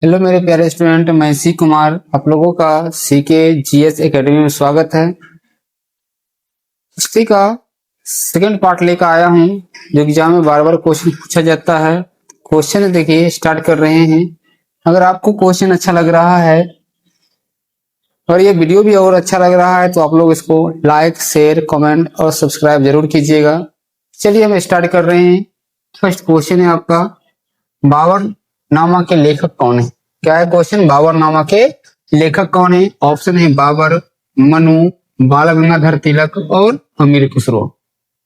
Hello मेरे प्यारे student, मैं सी कुमार आप लोगों का सीके जीएस एकेडमी में स्वागत है। हिस्ट्री का सेकंड पार्ट लेकर आया हूं जो एग्जाम में बार बार क्वेश्चन पूछा जाता है। क्वेश्चन देखिए स्टार्ट कर रहे हैं। अगर आपको क्वेश्चन अच्छा लग रहा है और ये वीडियो भी और अच्छा लग रहा है तो आप लोग इसको लाइक शेयर कमेंट और सब्सक्राइब जरूर कीजिएगा। चलिए हम स्टार्ट कर रहे हैं। फर्स्ट क्वेश्चन है आपका, बाबर नामा के लेखक कौन है? क्या है क्वेश्चन? बाबर नामा के लेखक कौन है? ऑप्शन है बाबर, मनु, बाल गंगाधर तिलक और अमीर खुसरो।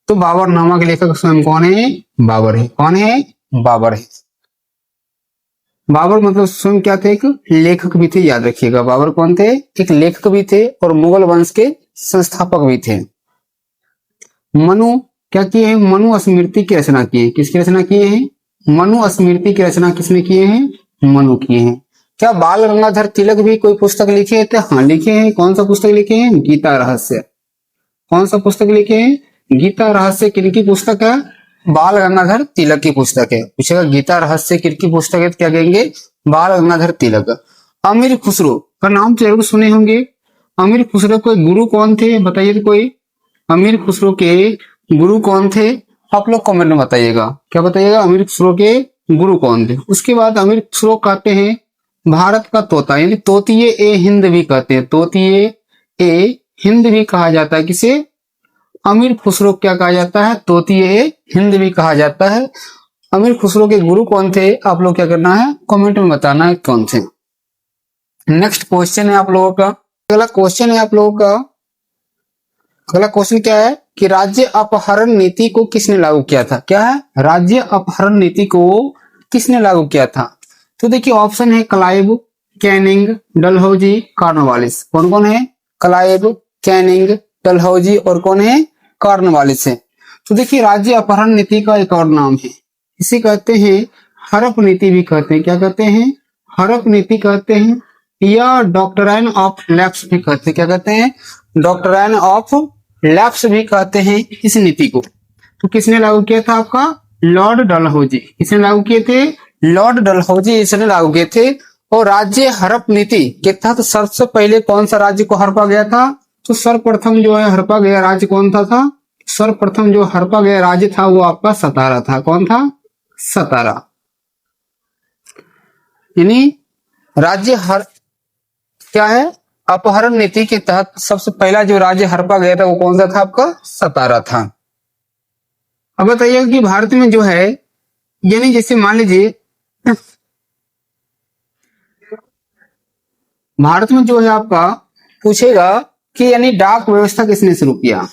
तो बाबर नामा के लेखक स्वयं कौन है? बाबर है। कौन है? बाबर है। बाबर मतलब स्वयं क्या थे? एक लेखक भी थे, याद रखिएगा। बाबर कौन थे? एक लेखक भी थे और मुगल वंश के संस्थापक भी थे। मनु क्या किए हैं? मनु स्मृति की रचना किए। किसकी रचना किए हैं? मनु स्मृति की रचना किसने किए हैं? मनु किए हैं। क्या बाल गंगाधर तिलक भी कोई पुस्तक लिखे थे? हाँ लिखे हैं। कौन सा पुस्तक लिखे हैं? गीता रहस्य। कौन सा पुस्तक लिखे हैं? गीता रहस्य। किनकी पुस्तक है? बाल गंगाधर तिलक की पुस्तक है। पूछेगा गीता रहस्य किनकी पुस्तक है तो क्या कहेंगे? बाल गंगाधर तिलक। अमीर खुसरो का नाम तो जरूर सुने होंगे। अमीर खुसरो के गुरु कौन थे? बताइए तो कोई। अमीर खुसरो के गुरु कौन थे? आप लोग कमेंट में बताइएगा। क्या बताइएगा? अमीर खुसरो के गुरु कौन थे? उसके बाद अमीर खुसरो कहते हैं भारत का तोता, यानी तोतिए ए हिंद भी कहते हैं। तोतिए ए हिंद भी कहा जाता है। किसे? अमीर खुसरो क्या कहा जाता है? तोतिए ए हिंद भी कहा जाता है। अमीर खुसरो के गुरु कौन थे? आप लोग क्या करना है? कमेंट में बताना है कौन थे। नेक्स्ट क्वेश्चन है आप लोगों का। अगला क्वेश्चन है आप लोगों का। अगला क्वेश्चन क्या है कि राज्य अपहरण नीति को किसने लागू किया था? क्या है? राज्य अपहरण नीति को किसने लागू किया था? तो देखिए ऑप्शन है क्लाइव, कैनिंग, डलहौजी, कॉर्नवालिस। कौन कौन है? क्लाइव, कैनिंग, डलहौजी और कौन है? कॉर्नवालिस है। तो देखिए राज्य अपहरण नीति का एक और नाम है, इसे कहते हैं हड़प नीति भी कहते हैं। क्या कहते हैं? हड़प नीति कहते हैं या डॉक्ट्राइन ऑफ लैप्स भी कहते हैं। क्या कहते हैं? डॉक्ट्राइन ऑफ लैप्स भी कहते हैं इस नीति को। तो किसने लागू किया था? आपका लॉर्ड डलहौजी। किसने लागू किए थे? लॉर्ड डलहौजी इसने लागू किए थे। और राज्य हड़प नीति के तहत सबसे पहले कौन सा राज्य को हड़पा गया था? तो सर्वप्रथम जो है हड़पा गया राज्य कौन था? सर्वप्रथम जो हड़पा गया राज्य था वो आपका सतारा था। कौन था? सतारा। यानी राज्य क्या है? अपहरण नीति के तहत सबसे पहला जो राज्य हड़पा गया था वो कौन सा था? आपका सतारा था। अब बताइए कि भारत में जो है, यानी जैसे मान लीजिए भारत में जो है आपका पूछेगा कि यानी डाक व्यवस्था किसने शुरू किया?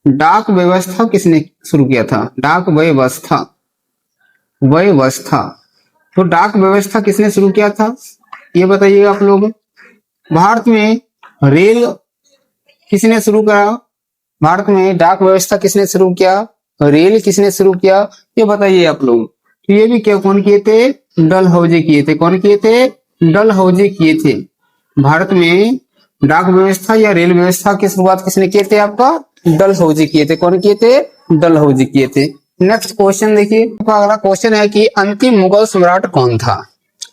डाक व्यवस्था किसने शुरू किया था? डाक व्यवस्था, व्यवस्था। तो डाक व्यवस्था किसने शुरू किया था ये बताइएगा आप लोग। भारत में रेल किसने शुरू करा? भारत में डाक व्यवस्था किसने शुरू किया? रेल किसने शुरू किया? ये बताइए आप लोग। तो ये भी क्या कौन किए थे? डलहौजी किए थे। कौन किए थे? डलहौजी किए थे। भारत में डाक व्यवस्था या रेल व्यवस्था की शुरुआत किसने किए थे? आपका डलहौजी किए थे। कौन किए थे? डलहौजी किए थे। नेक्स्ट क्वेश्चन देखिए। अगला क्वेश्चन है कि अंतिम मुगल सम्राट कौन था?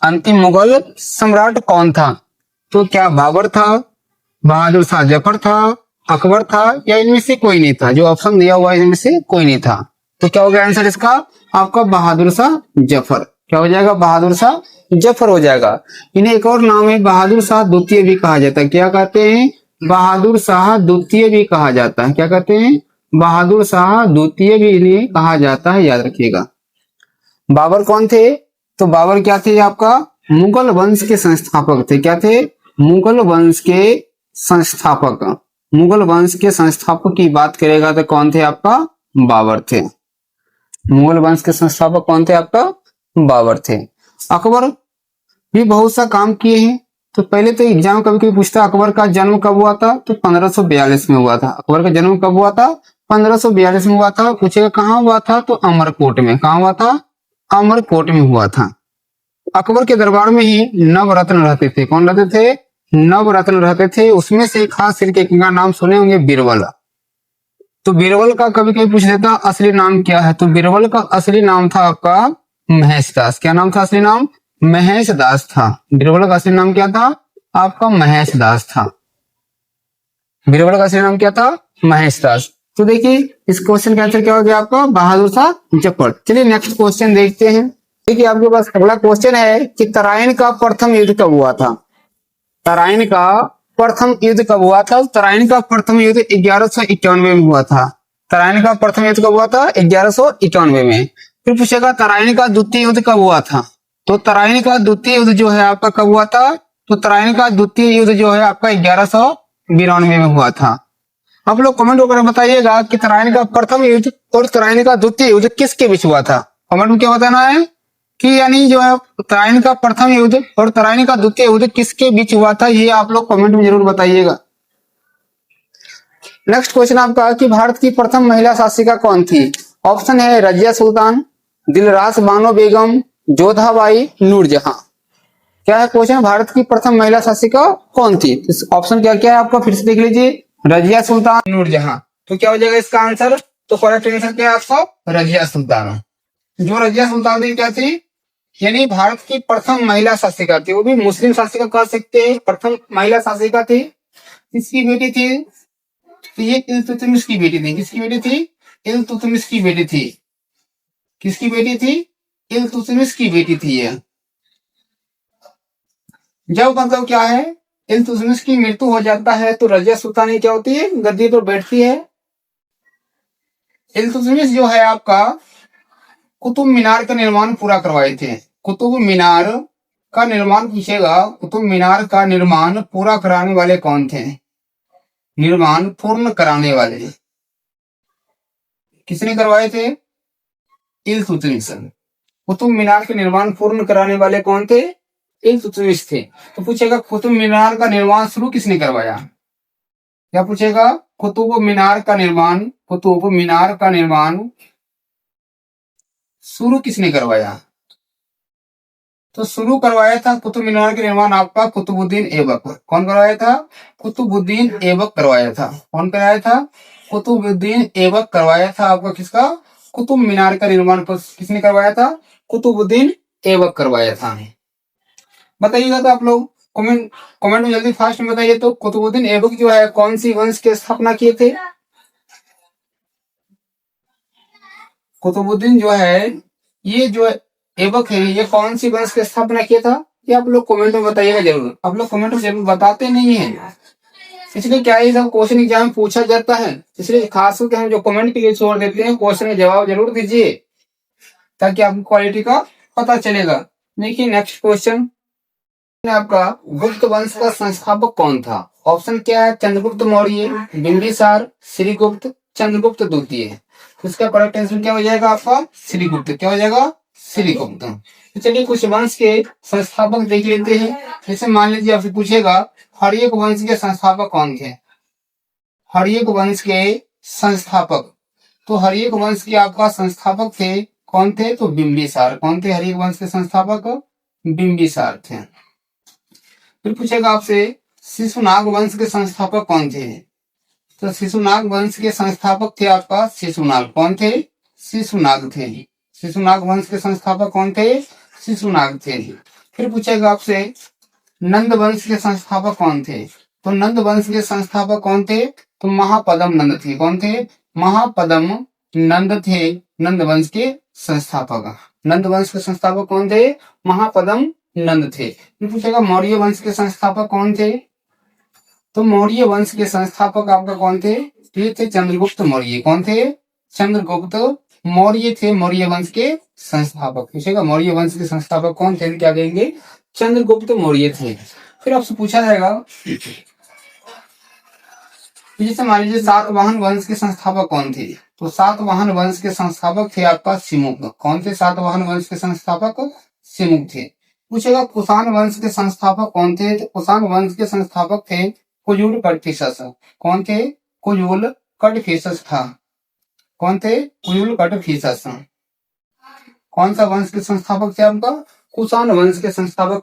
अंतिम मुगल सम्राट कौन था? तो क्या बाबर था, बहादुर शाह जफर था, अकबर था या इनमें से कोई नहीं था? जो ऑप्शन दिया हुआ है इनमें से कोई नहीं था। तो क्या हो गया आंसर इसका? आपका बहादुर शाह जफर। क्या हो जाएगा? बहादुर शाह जफर हो जाएगा। इन्हें एक और नाम है बहादुर शाह द्वितीय भी कहा जाता है। क्या कहते हैं? बहादुर शाह द्वितीय भी कहा जाता है। क्या कहते हैं? बहादुर शाह द्वितीय भी इन्हें कहा जाता है, याद रखिएगा। बाबर कौन थे? तो बाबर क्या थे? आपका मुगल वंश के संस्थापक थे। क्या थे? मुगल वंश के संस्थापक। मुगल वंश के संस्थापक की बात करेगा तो कौन थे? आपका बाबर थे। मुगल वंश के संस्थापक कौन थे? आपका बाबर थे। अकबर भी बहुत सा काम किए हैं। तो पहले तो एग्जाम कभी कभी पूछता अकबर का जन्म कब हुआ था? तो 1542 में हुआ था। अकबर का जन्म कब हुआ था? 1542 में हुआ था। पूछेगा कहाँ हुआ था? तो अमरकोट में। कहाँ हुआ था? अमरकोट में हुआ था। अकबर के दरबार में ही नवरत्न रहते थे। कौन रहते थे? नवरत्न रहते थे। उसमें से खास करके एक का नाम सुने होंगे, बीरबल। तो बीरबल का कभी कभी पूछ देता असली नाम क्या है? तो बीरबल का असली नाम था आपका महेशदास। क्या नाम था असली नाम? महेश दास था। बीरबल का असली नाम क्या था आपका? महेश दास था। बीरबल का असली नाम क्या था? महेश दास। तो देखिए इस क्वेश्चन का आंसर क्या हो गया आपका? बहादुर शाह जफर। चलिए नेक्स्ट क्वेश्चन देखते हैं। देखिए आपके पास अगला क्वेश्चन है कि तराइन का प्रथम युद्ध कब हुआ था? तराइन का प्रथम युद्ध कब हुआ था? तराइन का प्रथम युद्ध 1191 में हुआ था। तराइन का प्रथम युद्ध कब हुआ था? 1191 में। फिर पूछेगा तराइन का द्वितीय युद्ध कब हुआ था? तो तराइन का द्वितीय युद्ध जो है आपका कब हुआ था? तो तराइन का द्वितीय युद्ध जो है आपका 1192 में हुआ था। आप लोग कमेंट वगैरह बताइएगा कि तराइन का प्रथम युद्ध और तराइन का द्वितीय युद्ध किसके बीच हुआ था। कमेंट में क्या बताना है कि यानी जो है तराइन का प्रथम युद्ध और तराइन का द्वितीय युद्ध किसके बीच हुआ था, ये आप लोग कमेंट में जरूर बताइएगा। नेक्स्ट क्वेश्चन आपका कि भारत की प्रथम महिला शासिका कौन थी? ऑप्शन है रजिया सुल्तान, दिलरास बानो बेगम, जोधाबाई, नूरजहां। क्या है क्वेश्चन? भारत की प्रथम महिला शासिका कौन थी? इस ऑप्शन क्या क्या है आपका? फिर से देख लीजिए, रजिया सुल्तान, नूरजहां। तो क्या हो जाएगा इसका आंसर? तो करेक्ट आंसर क्या है आपका? रजिया सुल्तान। जो रजिया सुल्तान थी क्या थी? यानी भारत की प्रथम महिला शासिका थी, वो भी मुस्लिम शासिका कह सकते हैं। प्रथम महिला शासिका थी। किसकी बेटी थी? तो ये इल्तुतमिश की बेटी थी। किसकी बेटी थी? इल्तुतमिश की बेटी थी। किसकी बेटी थी? इल्तुतमिश की बेटी थी ये। जब मतलब क्या है, इल्तुतमिश की मृत्यु हो जाता है तो रजिया सुल्तान क्या होती है? गद्दी पर बैठती है। इल्तुतमिश जो है आपका कुतुब मीनार का निर्माण पूरा करवाए थे। कुतुब मीनार का निर्माण पूछेगा, कुतुब मीनार का निर्माण पूरा कराने वाले कौन थे? निर्माण पूर्ण कराने वाले किसने करवाए थे? इल्तुतमिश। कुतुब मीनार के निर्माण पूर्ण कराने वाले कौन थे? इल्तुतमिश थे। तो पूछेगा कुतुब मीनार का निर्माण शुरू किसने करवाया? क्या पूछेगा? कुतुब मीनार का निर्माण, कुतुब मीनार का निर्माण शुरू किसने करवाया? तो शुरू करवाया था कुतुब मीनार के निर्माण आपका कुतुबुद्दीन ऐबक। कौन करवाया था? कुतुबुद्दीन ऐबक करवाया था। कौन कराया था? कुतुबुद्दीन ऐबक करवाया था आपका। किसका? कुतुब मीनार का निर्माण किसने करवाया था? कुतुबुद्दीन ऐबक करवाया था। बताइएगा तो आप लोग कमेंट कमेंट में जल्दी फास्ट में बताइए। तो कुतुबुद्दीन ऐबक जो है कौन सी वंश की स्थापना किए थे? कुतुबुद्दीन जो है ये जो ऐबक है ये कौन सी वंश की स्थापना किया था? ये आप लोग कमेंट में बताइएगा जरूर। आप लोग कमेंट में जरूर बताते नहीं है, इसलिए क्या ये सब क्वेश्चन एग्जाम में पूछा जाता है। इसलिए खास करके हम जो कमेंट के लिए छोड़ देते हैं, क्वेश्चन का जवाब जरूर दीजिए ताकि आपको क्वालिटी का पता चलेगा। देखिए नेक्स्ट क्वेश्चन आपका गुप्त वंश का संस्थापक कौन था? ऑप्शन क्या है? चंद्रगुप्त मौर्य, बिंबिसार, श्रीगुप्त, चंद्रगुप्त द्वितीय। इसका करेक्ट आंसर क्या हो जाएगा आपका? श्रीगुप्त। क्या हो जाएगा? श्रीगुप्त। तो चलिए कुछ वंश के संस्थापक देख लेते हैं। जैसे मान लीजिए आपसे पूछेगा हर्यक वंश के संस्थापक कौन थे? हर्यक वंश के संस्थापक, तो हर्यक वंश के आपका संस्थापक थे कौन थे? तो बिंबिसार। कौन थे हर्यक वंश के संस्थापक? बिंबिसार थे। फिर पूछेगा आपसे शिशुनाग वंश के संस्थापक कौन थे? तो शिशुनाग वंश के संस्थापक थे आपका शिशुनाग। कौन थे? शिशुनाग थे। शिशुनाग वंश के संस्थापक कौन थे? शिशुनाग थे। फिर पूछेगा आपसे नंद वंश के संस्थापक कौन थे? तो नंद वंश के संस्थापक कौन थे? तो महापद्म नंद थे। कौन थे? महापद्म नंद थे नंद वंश के संस्थापक। नंद वंश के संस्थापक कौन थे? महापद्म नंद थे। फिर पूछेगा मौर्य वंश के संस्थापक कौन थे? तो मौर्य वंश के संस्थापक आपका कौन थे? ये थे चंद्रगुप्त मौर्य। कौन थे? चंद्रगुप्त मौर्य थे मौर्य वंश के संस्थापक। पूछेगा मौर्य वंश के संस्थापक कौन थे? क्या कहेंगे? चंद्रगुप्त मौर्य थे। फिर आपसे पूछा जाएगा जैसे मान लीजिए सातवाहन वंश के संस्थापक कौन थे? तो सातवाहन वंश के संस्थापक थे आपका सिमुक। कौन थे सातवाहन वंश के संस्थापक? सिमुक थे। पूछेगा कुषाण वंश के संस्थापक कौन थे? तो कुषाण वंश के संस्थापक थे कुजुल कटफिसस। कौन थे? कुजुल कटफिसस था। कौन थे? कुजुल कटफिसस। कौन सा वंश के संस्थापक थे आपका? कुषाण वंश के संस्थापक